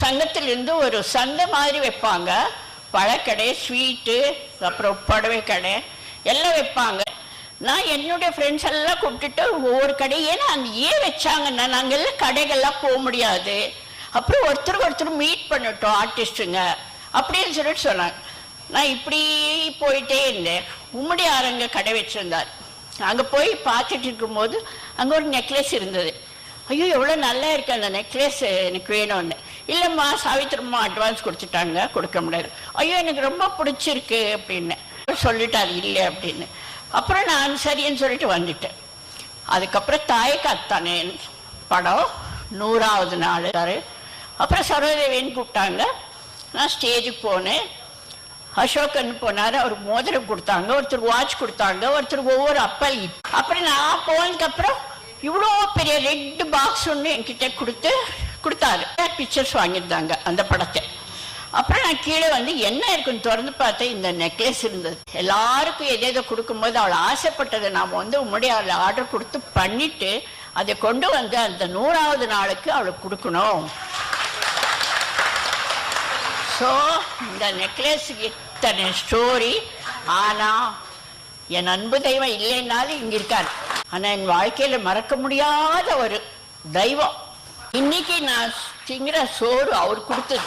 சங்கத்திலிருந்து ஒரு சந்தை மாதிரி வைப்பாங்க. பழக்கடை, ஸ்வீட்டு, அப்புறம் புடவை கடை எல்லாம் வைப்பாங்க. நான் என்னுடைய ஃப்ரெண்ட்ஸ் எல்லாம் கூப்பிட்டுட்டு ஒவ்வொரு கடை, ஏன்னா அந்த ஏன் வச்சாங்கன்னா நாங்கள் எல்லாம் கடைகள்லாம் போக முடியாது, அப்புறம் ஒருத்தருக்கு ஒருத்தர் மீட் பண்ணிட்டோம் ஆர்டிஸ்ட்டுங்க அப்படின்னு சொல்லிட்டு சொன்னாங்க. நான் இப்படி போயிட்டே இருந்தேன். உம்முடியாரங்க கடை வச்சுருந்தார். அங்கே போய் பார்த்துட்டு இருக்கும்போது அங்கே ஒரு நெக்லஸ் இருந்தது. ஐயோ எவ்வளோ நல்லா இருக்கு அந்த நெக்லஸ், எனக்கு வேணும்னு. இல்லைம்மா சாவித்திரம்மா அட்வான்ஸ் கொடுத்துட்டாங்க, கொடுக்க முடியாது. ஐயோ எனக்கு ரொம்ப பிடிச்சிருக்கு அப்படின்னு சொல்லிட்டாரு இல்லை அப்படின்னு. அப்புறம் நான் சரின்னு சொல்லிட்டு வந்துட்டேன். அதுக்கப்புறம் தாயக்காத்தானே படம் 100வது நாள். அப்புறம் சரோதேவின்னு கூப்பிட்டாங்க. நான் ஸ்டேஜுக்கு போனேன். அசோகன் போனார், அவர் மோதிரம் கொடுத்தாங்க, ஒருத்தர் வாட்ச் கொடுத்தாங்க, ஒருத்தர் ஒவ்வொரு அப்பல். அப்புறம் நான் போனதுக்கப்புறம் இவ்வளோ பெரிய ரெட் பாக்ஸ் ஒன்று என்கிட்ட கொடுத்தாரு. பிக்சர்ஸ் வாங்கியிருந்தாங்க அந்த படத்தை. அப்புறம் நான் கீழே வந்து என்ன இருக்குன்னு திறந்து பார்த்தேன், இந்த நெக்லஸ் இருந்தது. எல்லாருக்கும் எதேதோ கொடுக்கும்போது அவள் ஆசைப்பட்டதை நாம் வந்து உம்முடைய ஆர்டர் கொடுத்து பண்ணிட்டு அதை கொண்டு வந்து அந்த 100வது நாளுக்கு அவளுக்கு கொடுக்கணும். ஸோ இந்த நெக்லஸ் இத்தனை ஸ்டோரி. ஆனால் என் அன்பு தெய்வம் இல்லைன்னாலும் இங்கே இருக்காரு. ஆனால் என் வாழ்க்கையில் மறக்க முடியாத ஒரு தெய்வம். இன்னைக்கு நான் திங்கிற சோறு அவர் கொடுத்தது.